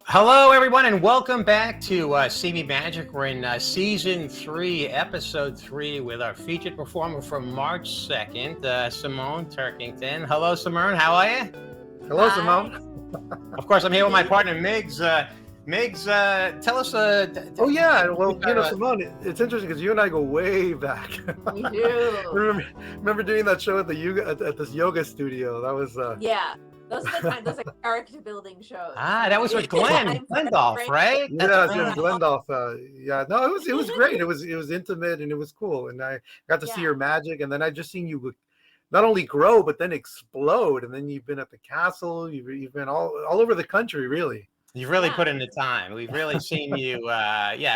Hello, everyone, and welcome back to Simi Magic. We're in Season 3, Episode 3, with our featured performer from March 2nd, Simone Turkington. Hello, Simone. How are you? Hello, Simone. Of course, I'm here with my partner, Migz. Migz, tell us... Oh, yeah. Well, Simone, it's interesting because you and I go way back. We do. remember doing that show at this yoga studio. That was... Yeah. Those are character building shows. That was with Glendolf, right? Yeah, Glendolf. Yeah, no, it was great. It was intimate and it was cool. And I got to see your magic. And then I just seen you not only grow, but then explode. And then you've been at the castle. You've been all over the country, really. You've really put in the time. We've really seen you.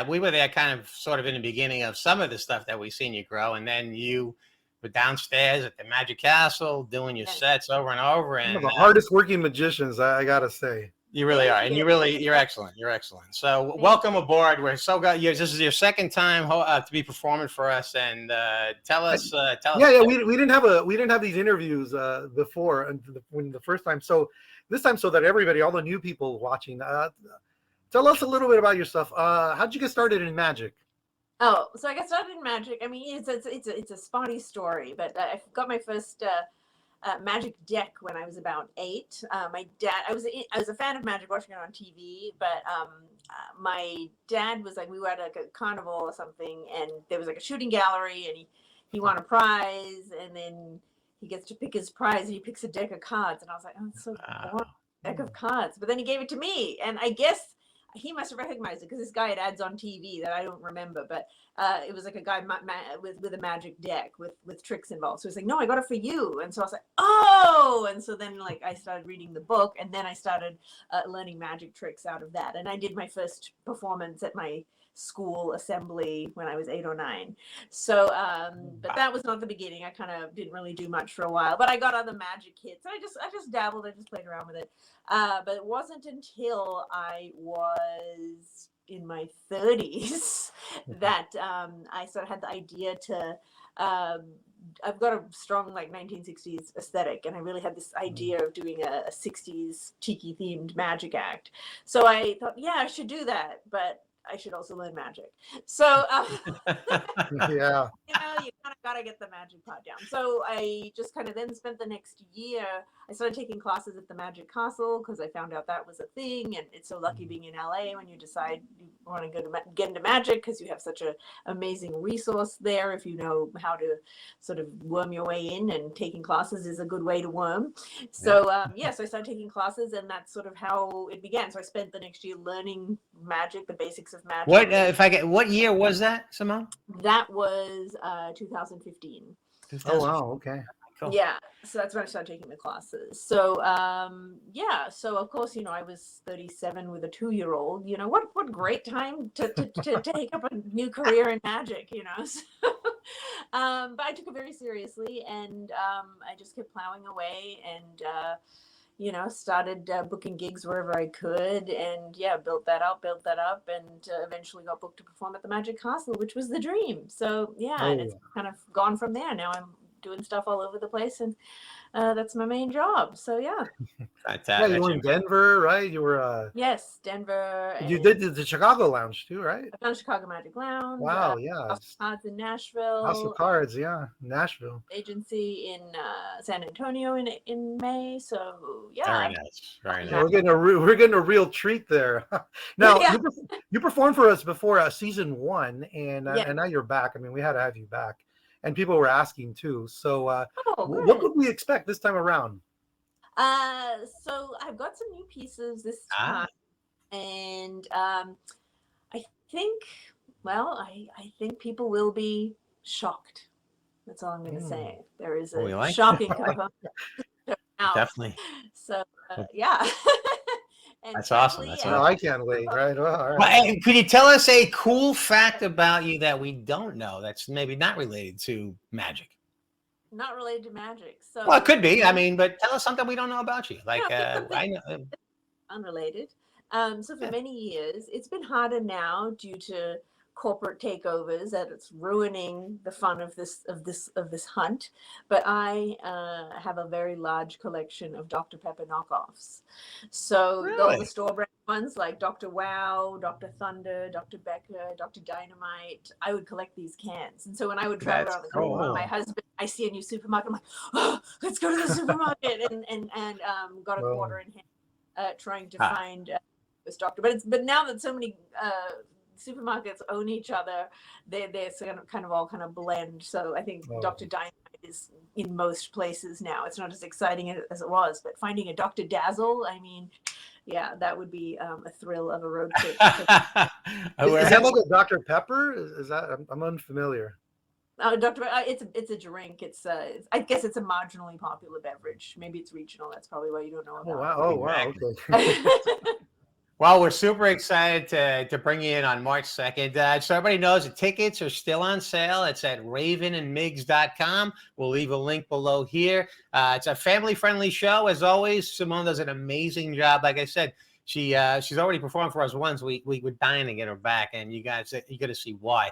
We were there kind of sort of in the beginning of some of the stuff that we've seen you grow. And then you were downstairs at the Magic Castle doing your sets over and over. And one of the hardest working magicians, I gotta say. You really are, and you're excellent. You're excellent. So welcome aboard. We're so glad. This is your second time to be performing for us, and tell us. Yeah. We didn't have these interviews before, and when the first time. So this time, so that everybody, all the new people watching, tell us a little bit about yourself. How'd you get started in magic? Oh, so I got started in magic. I mean, it's a spotty story, but I got my first magic deck when I was about 8. My dad, I was a fan of magic, watching it on TV, but my dad was like, we were at like a carnival or something, and there was like a shooting gallery, and he won a prize, and then he gets to pick his prize, and he picks a deck of cards, and I was like, oh, it's so boring, deck of cards. But then he gave it to me, and I guess he must have recognized it because this guy had ads on TV that I don't remember, but it was like a guy with a magic deck with tricks involved. So he's like, no, I got it for you. And so I was like, oh, and so then like I started reading the book, and then I started learning magic tricks out of that. And I did my first performance at my school assembly when I was 8 or 9. So, but that was not the beginning. I kind of didn't really do much for a while, but I got other magic kits. I just dabbled. I just played around with it. But it wasn't until I was in my 30s that I sort of had the idea to, I've got a strong like 1960s aesthetic, and I really had this idea of doing a 60s tiki themed magic act. So I thought, yeah, I should do that, but I should also learn magic. So, Yeah, you kind of got to get the magic part down. So I just kind of then spent the next year, I started taking classes at the Magic Castle because I found out that was a thing. And it's so lucky being in LA when you decide you want to get into magic, because you have such an amazing resource there if you know how to sort of worm your way in, and taking classes is a good way to worm. So, so I started taking classes, and that's sort of how it began. So I spent the next year learning magic, the basics of magic. What year was that, Simone? That was 2015. Oh, wow. Okay. Cool. Yeah. So that's when I started taking the classes. So, so of course, I was 37 with a 2-year-old, what great time to take up a new career in magic, So, but I took it very seriously, and I just kept plowing away, and, started booking gigs wherever I could, and built that up, and eventually got booked to perform at the Magic Castle, which was the dream. So and it's kind of gone from there. Now I'm doing stuff all over the place, and that's my main job. So Yeah, you were in Denver, right? You were yes, Denver. You did the Chicago Lounge too, right? I've done Chicago Magic Lounge. Wow, yeah. House of Cards in Nashville. House of Cards, yeah, Nashville. Agency in San Antonio in May. So Very nice. We're getting a real treat there. Now you performed for us before season 1, and now you're back. I mean, we had to have you back, and people were asking too. So what would we expect this time around? So I've got some new pieces this time, and I think people will be shocked. That's all I'm going to say. There is a shocking component. Definitely. So And that's awesome. That's awesome. I can't wait. Right. Well, all right. Well, could you tell us a cool fact about you that we don't know, that's maybe not related to magic? Not related to magic. So it could be. I mean, but tell us something we don't know about you. Like I know. Unrelated. So for many years, it's been harder now due to corporate takeovers that it's ruining the fun of this hunt. But I have a very large collection of Dr. Pepper knockoffs. So all the store brand ones like Dr. Wow, Dr. Thunder, Dr. Becker, Dr. Dynamite. I would collect these cans. And so when I would travel That's around the country with my husband, I see a new supermarket. I'm like, oh, let's go to the supermarket, and got a quarter in hand, trying to find this doctor. But now that so many supermarkets own each other, they're kind of all blend. So I think Dr. Dynamite is in most places now. It's not as exciting as it was, but finding a Dr. Dazzle, I mean, yeah, that would be a thrill of a road trip. Is that like a Dr. Pepper? Is that? I'm unfamiliar. It's a drink. I guess it's a marginally popular beverage. Maybe it's regional. That's probably why you don't know about Oh wow. Okay. Well, we're super excited to bring you in on March 2nd. So everybody knows the tickets are still on sale. It's at ravenandmigz.com. We'll leave a link below here. It's a family-friendly show. As always, Simone does an amazing job. Like I said, she's already performed for us once. We were dying to get her back, and you got to see why.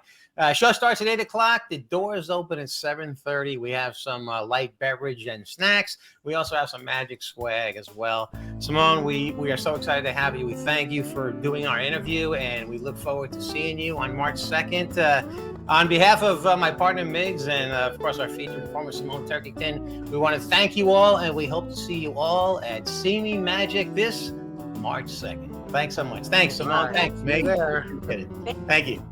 Show starts at 8 o'clock. The doors open at 7:30. We have some light beverage and snacks. We also have some magic swag as well. Simone, we are so excited to have you. We thank you for doing our interview, and we look forward to seeing you on March 2nd. On behalf of my partner Migz and of course our featured performer Simone Turkington, we want to thank you all, and we hope to see you all at Simi Magic this March 2nd. Thanks so much. Thanks, Simone. Thanks, Migz. There. Thank you.